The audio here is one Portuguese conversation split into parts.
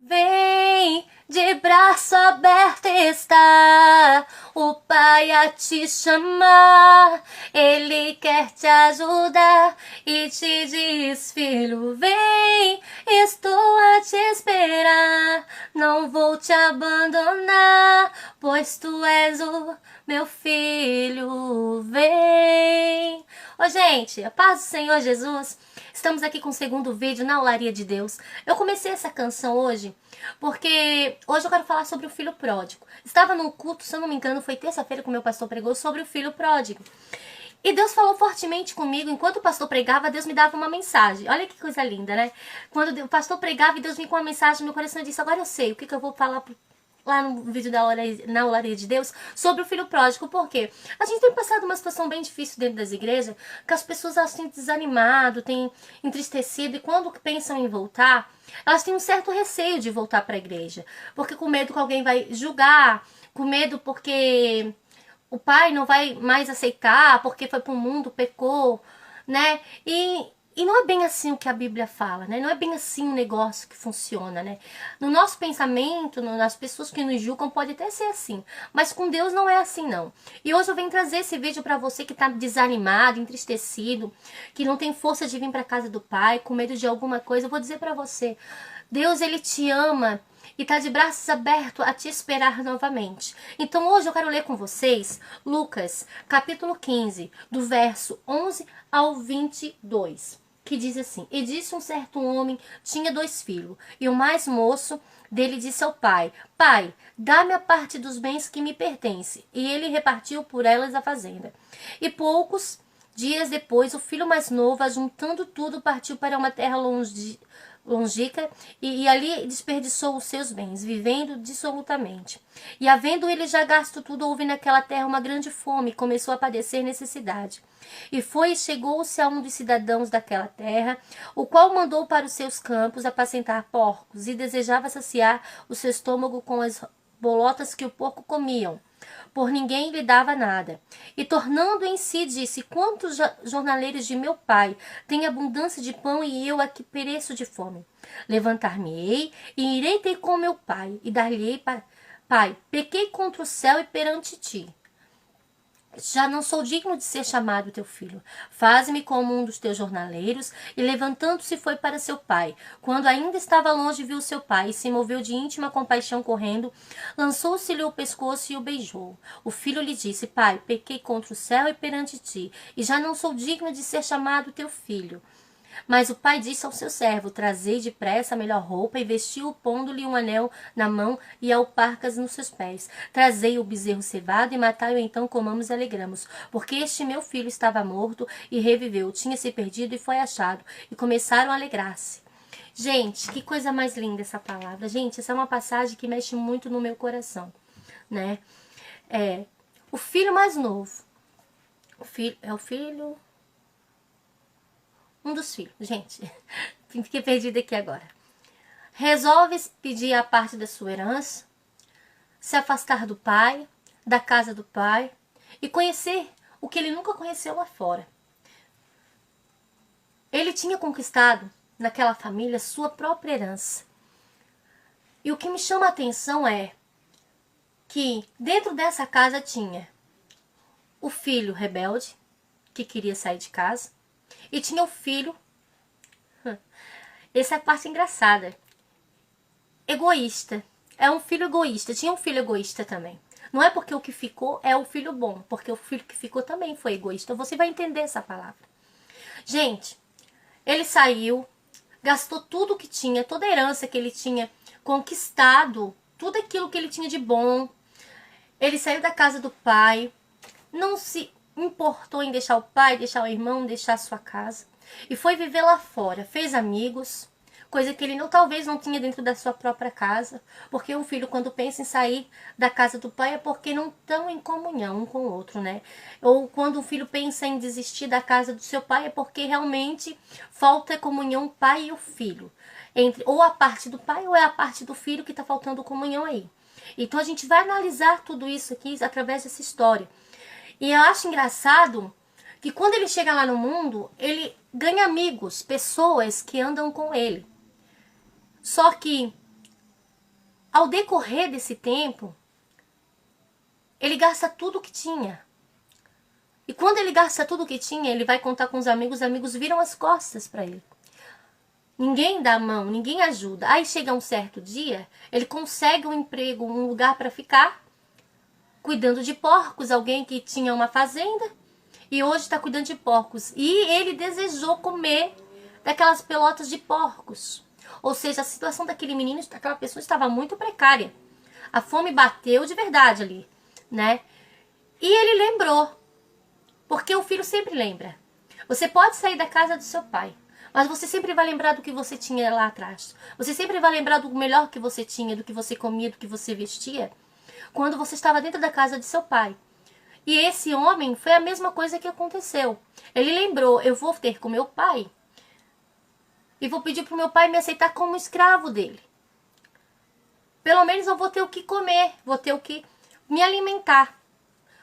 Vem, de braço aberto está o Pai a te chamar. Ele quer te ajudar e te diz, filho, vem, estou a te esperar. Não vou te abandonar, pois tu és o meu filho. Vem. Ô, gente, a paz do Senhor Jesus. Estamos aqui com o segundo vídeo na Olaria de Deus. Eu comecei essa canção hoje porque hoje eu quero falar sobre o filho pródigo. Estava num culto, se eu não me engano, foi terça-feira que o meu pastor pregou sobre o filho pródigo. E Deus falou fortemente comigo. Enquanto o pastor pregava, Deus me dava uma mensagem. Olha que coisa linda, né? Quando o pastor pregava e Deus vinha com uma mensagem no meu coração, eu disse, agora eu sei o que eu vou falar lá no vídeo na Olaria de Deus, sobre o filho pródigo. Por quê? A gente tem passado uma situação bem difícil dentro das igrejas, que as pessoas elas têm desanimado, têm entristecido, e quando pensam em voltar, elas têm um certo receio de voltar para a igreja, porque com medo que alguém vai julgar, com medo porque o pai não vai mais aceitar, porque foi para o mundo, pecou, né? E não é bem assim o que a Bíblia fala, né? Não é bem assim o negócio que funciona, né? No nosso pensamento, nas pessoas que nos julgam, pode até ser assim. Mas com Deus não é assim, não. E hoje eu venho trazer esse vídeo para você que tá desanimado, entristecido, que não tem força de vir para casa do Pai, com medo de alguma coisa. Eu vou dizer para você, Deus, Ele te ama e tá de braços abertos a te esperar novamente. Então hoje eu quero ler com vocês Lucas, capítulo 15, do verso 11 ao 22. Que diz assim: E disse um certo homem, tinha 2 filhos, e o mais moço dele disse ao pai, Pai, dá-me a parte dos bens que me pertence. E ele repartiu por elas a fazenda. E poucos dias depois, o filho mais novo, ajuntando tudo, partiu para uma terra longínqua e ali desperdiçou os seus bens, vivendo dissolutamente. E havendo ele já gasto tudo, houve naquela terra uma grande fome, e começou a padecer necessidade. E foi e chegou-se a um dos cidadãos daquela terra, o qual mandou para os seus campos apacentar porcos, e desejava saciar o seu estômago com as bolotas que o porco comiam. Por ninguém lhe dava nada. E tornando em si, disse, quantos jornaleiros de meu pai têm abundância de pão e eu aqui pereço de fome? Levantar-me-ei e irei ter com meu pai e dar-lhe-ei, Pai, pequei contra o céu e perante ti. Já não sou digno de ser chamado teu filho. Faze-me como um dos teus jornaleiros. E levantando-se foi para seu pai. Quando ainda estava longe, viu seu pai e se moveu de íntima compaixão correndo. Lançou-se-lhe o pescoço e o beijou. O filho lhe disse, Pai, pequei contra o céu e perante ti, e já não sou digno de ser chamado teu filho. Mas o pai disse ao seu servo, trazei depressa a melhor roupa, e vestiu-o, pondo-lhe um anel na mão e alparcas nos seus pés. Trazei o bezerro cevado e matai-o, então comamos e alegramos. Porque este meu filho estava morto e reviveu, tinha se perdido e foi achado. E começaram a alegrar-se. Gente, que coisa mais linda essa palavra. Gente, essa é uma passagem que mexe muito no meu coração, né? O filho mais novo. Um dos filhos, gente. Fiquei perdida aqui agora. Resolve pedir a parte da sua herança, se afastar do pai, da casa do pai e conhecer o que ele nunca conheceu lá fora. Ele tinha conquistado naquela família sua própria herança. E o que me chama a atenção é que dentro dessa casa tinha o filho rebelde, que queria sair de casa, e tinha o filho, essa é a parte engraçada, egoísta. É um filho egoísta. Tinha um filho egoísta também. Não é porque o que ficou é o filho bom, porque o filho que ficou também foi egoísta. Você vai entender essa palavra. Gente, ele saiu, gastou tudo que tinha, toda a herança que ele tinha conquistado, tudo aquilo que ele tinha de bom. Ele saiu da casa do pai, não se importou em deixar o pai, deixar o irmão, deixar a sua casa. E foi viver lá fora, fez amigos, coisa que ele talvez não tinha dentro da sua própria casa, porque o filho, quando pensa em sair da casa do pai, é porque não estão em comunhão um com o outro, né? Ou quando o filho pensa em desistir da casa do seu pai, é porque realmente falta comunhão o pai e o filho. Ou a parte do pai ou é a parte do filho que está faltando comunhão aí. Então a gente vai analisar tudo isso aqui através dessa história. E eu acho engraçado que quando ele chega lá no mundo, ele ganha amigos, pessoas que andam com ele. Só que ao decorrer desse tempo, ele gasta tudo o que tinha. E quando ele gasta tudo o que tinha, ele vai contar com os amigos viram as costas para ele. Ninguém dá a mão, ninguém ajuda. Aí chega um certo dia, ele consegue um emprego, um lugar para ficar, cuidando de porcos, alguém que tinha uma fazenda e hoje está cuidando de porcos. E ele desejou comer daquelas pelotas de porcos. Ou seja, a situação daquele menino, daquela pessoa estava muito precária. A fome bateu de verdade ali, né? E ele lembrou. Porque o filho sempre lembra. Você pode sair da casa do seu pai, mas você sempre vai lembrar do que você tinha lá atrás. Você sempre vai lembrar do melhor que você tinha, do que você comia, do que você vestia, quando você estava dentro da casa de seu pai. E esse homem, foi a mesma coisa que aconteceu. Ele lembrou, eu vou ter com meu pai e vou pedir para o meu pai me aceitar como escravo dele. Pelo menos eu vou ter o que comer, vou ter o que me alimentar.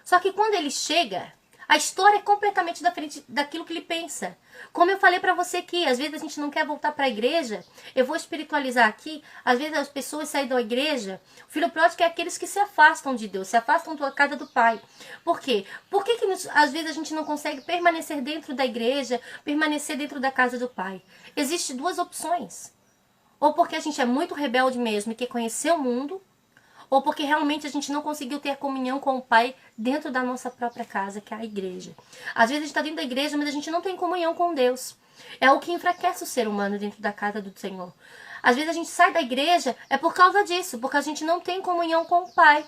Só que quando ele chega, a história é completamente diferente daquilo que ele pensa. Como eu falei pra você aqui, às vezes a gente não quer voltar pra igreja. Eu vou espiritualizar aqui. Às vezes as pessoas saem da igreja. O filho pródigo é aqueles que se afastam de Deus, se afastam da casa do Pai. Por quê? Por que às vezes a gente não consegue permanecer dentro da igreja, permanecer dentro da casa do Pai? Existem duas opções. Ou porque a gente é muito rebelde mesmo e quer conhecer o mundo, ou porque realmente a gente não conseguiu ter comunhão com o Pai dentro da nossa própria casa, que é a igreja. Às vezes a gente está dentro da igreja, mas a gente não tem comunhão com Deus. É o que enfraquece o ser humano dentro da casa do Senhor. Às vezes a gente sai da igreja, é por causa disso, porque a gente não tem comunhão com o Pai.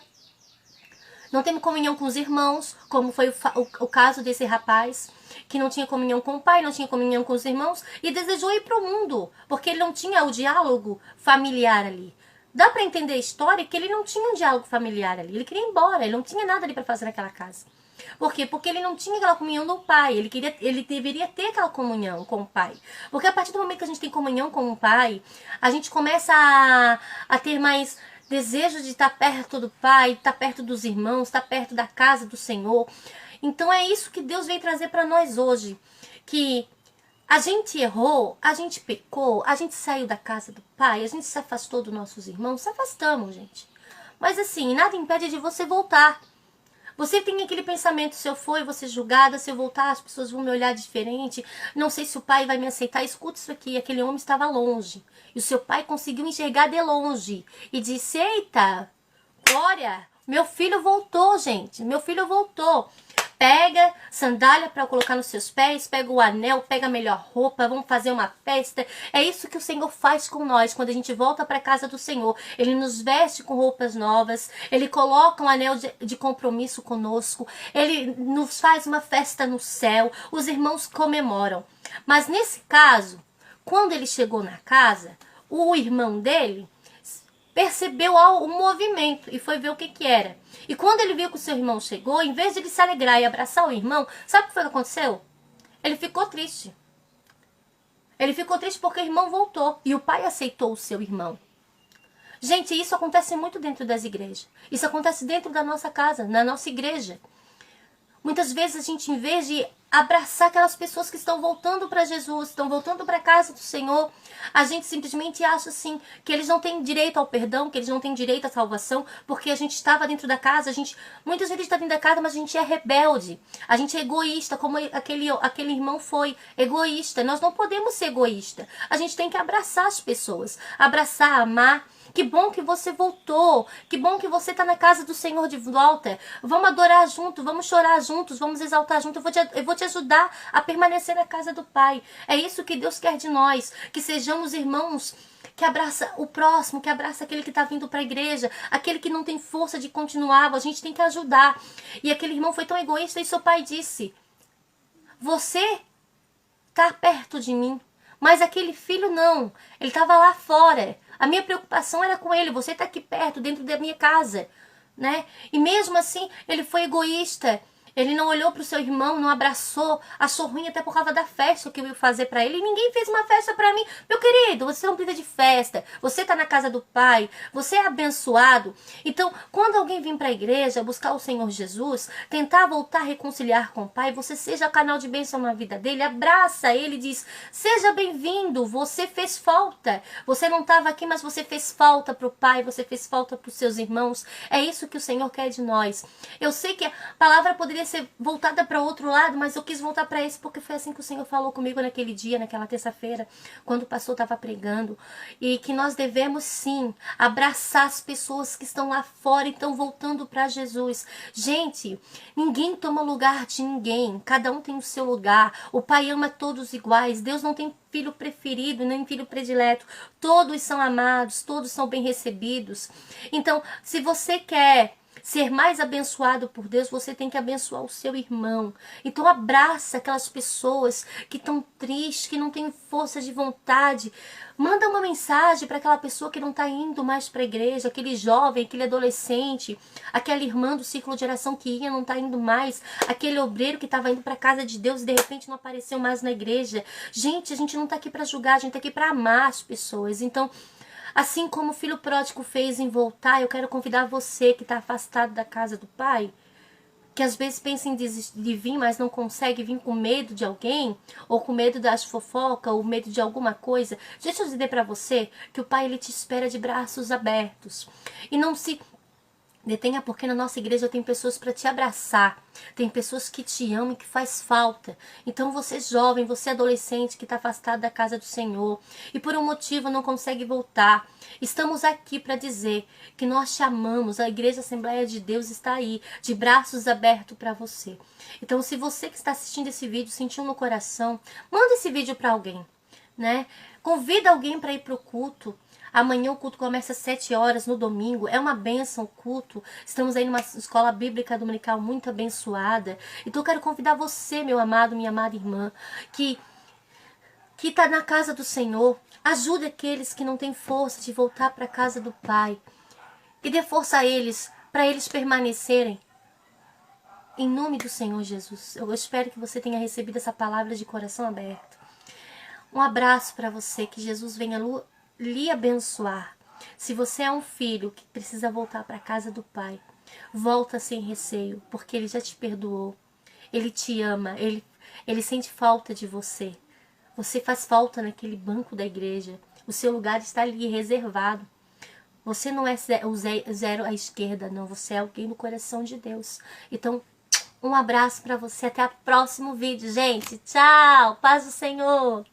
Não tem comunhão com os irmãos, como foi o caso desse rapaz, que não tinha comunhão com o pai, não tinha comunhão com os irmãos, e desejou ir para o mundo, porque ele não tinha o diálogo familiar ali. Dá para entender a história que ele não tinha um diálogo familiar ali. Ele queria ir embora, ele não tinha nada ali para fazer naquela casa. Por quê? Porque ele não tinha aquela comunhão do pai. Ele deveria ter aquela comunhão com o pai. Porque a partir do momento que a gente tem comunhão com o pai, a gente começa a ter mais desejo de estar perto do pai, estar perto dos irmãos, estar perto da casa do Senhor. Então é isso que Deus veio trazer para nós hoje. Que a gente errou, a gente pecou, a gente saiu da casa do pai, a gente se afastou dos nossos irmãos, se afastamos, gente. Mas assim, nada impede de você voltar. Você tem aquele pensamento, se eu for, eu vou ser julgada, se eu voltar, as pessoas vão me olhar diferente, não sei se o pai vai me aceitar. Escuta isso aqui, aquele homem estava longe, e o seu pai conseguiu enxergar de longe, e disse, eita, glória, meu filho voltou, gente, meu filho voltou. Pega sandália para colocar nos seus pés, pega o anel, pega a melhor roupa, vamos fazer uma festa. É isso que o Senhor faz com nós quando a gente volta para a casa do Senhor. Ele nos veste com roupas novas, Ele coloca um anel de compromisso conosco, Ele nos faz uma festa no céu, os irmãos comemoram. Mas nesse caso, quando ele chegou na casa, o irmão dele percebeu o movimento e foi ver o que era. E quando ele viu que o seu irmão chegou, em vez de ele se alegrar e abraçar o irmão, sabe o que foi que aconteceu? Ele ficou triste. Ele ficou triste porque o irmão voltou e o pai aceitou o seu irmão. Gente, isso acontece muito dentro das igrejas. Isso acontece dentro da nossa casa, na nossa igreja. Muitas vezes a gente, em vez de abraçar aquelas pessoas que estão voltando para Jesus, estão voltando para a casa do Senhor, a gente simplesmente acha assim, que eles não têm direito ao perdão, que eles não têm direito à salvação, porque a gente estava dentro da casa, muitas vezes está dentro da casa, mas a gente é rebelde, a gente é egoísta, como aquele irmão foi, egoísta. Nós não podemos ser egoísta, a gente tem que abraçar as pessoas, abraçar, amar. Que bom que você voltou, que bom que você está na casa do Senhor de volta. Vamos adorar junto, vamos chorar juntos, vamos exaltar junto. Eu vou te ajudar a permanecer na casa do Pai. É isso que Deus quer de nós, que sejamos irmãos que abraça o próximo, que abraça aquele que está vindo para a igreja, aquele que não tem força de continuar, a gente tem que ajudar. E aquele irmão foi tão egoísta e seu pai disse, você está perto de mim, mas aquele filho não, ele estava lá fora. A minha preocupação era com ele, você está aqui perto, dentro da minha casa, né? E mesmo assim, ele foi egoísta. Ele não olhou para o seu irmão, não abraçou, achou ruim até por causa da festa que eu ia fazer para ele. E ninguém fez uma festa para mim. Meu querido, você não precisa de festa. Você está na casa do Pai. Você é abençoado. Então, quando alguém vir para a igreja buscar o Senhor Jesus, tentar voltar a reconciliar com o Pai, você seja canal de bênção na vida dele, abraça ele e diz, seja bem-vindo, você fez falta. Você não estava aqui, mas você fez falta para o Pai, você fez falta para os seus irmãos. É isso que o Senhor quer de nós. Eu sei que a palavra poderia ser voltada para outro lado, mas eu quis voltar para esse porque foi assim que o Senhor falou comigo naquele dia, naquela terça-feira, quando o pastor estava pregando, e que nós devemos sim abraçar as pessoas que estão lá fora e estão voltando para Jesus. Gente, ninguém toma lugar de ninguém, cada um tem o seu lugar. O Pai ama todos iguais. Deus não tem filho preferido, nem filho predileto. Todos são amados, todos são bem recebidos. Então, se você quer ser mais abençoado por Deus, você tem que abençoar o seu irmão. Então abraça aquelas pessoas que estão tristes, que não têm força de vontade. Manda uma mensagem para aquela pessoa que não está indo mais para a igreja, aquele jovem, aquele adolescente, aquela irmã do círculo de oração que ia, não está indo mais, aquele obreiro que estava indo para a casa de Deus e de repente não apareceu mais na igreja. Gente, a gente não está aqui para julgar, a gente está aqui para amar as pessoas. Então, assim como o filho pródigo fez em voltar, eu quero convidar você que está afastado da casa do Pai, que às vezes pensa em desistir de vir, mas não consegue vir com medo de alguém, ou com medo das fofocas, ou medo de alguma coisa. Deixa eu dizer para você que o Pai ele te espera de braços abertos. E não se detenha, porque na nossa igreja tem pessoas para te abraçar, tem pessoas que te amam e que faz falta. Então você jovem, você adolescente que está afastado da casa do Senhor e por um motivo não consegue voltar, estamos aqui para dizer que nós te amamos. A Igreja Assembleia de Deus está aí, de braços abertos para você. Então, se você que está assistindo esse vídeo sentiu no coração, manda esse vídeo para alguém, né? Convida alguém para ir para o culto. Amanhã o culto começa às 7 horas, no domingo. É uma bênção o culto. Estamos aí numa escola bíblica dominical muito abençoada. Então eu quero convidar você, meu amado, minha amada irmã, que está na casa do Senhor. Ajude aqueles que não têm força de voltar para a casa do Pai. E dê força a eles, para eles permanecerem. Em nome do Senhor Jesus. Eu espero que você tenha recebido essa palavra de coração aberto. Um abraço para você. Que Jesus venha lhe abençoar. Se você é um filho que precisa voltar para a casa do Pai, volta sem receio, porque Ele já te perdoou. Ele te ama, ele sente falta de você. Você faz falta naquele banco da igreja. O seu lugar está ali reservado. Você não é o zero à esquerda, não. Você é alguém no coração de Deus. Então, um abraço para você. Até o próximo vídeo, gente. Tchau. Paz do Senhor.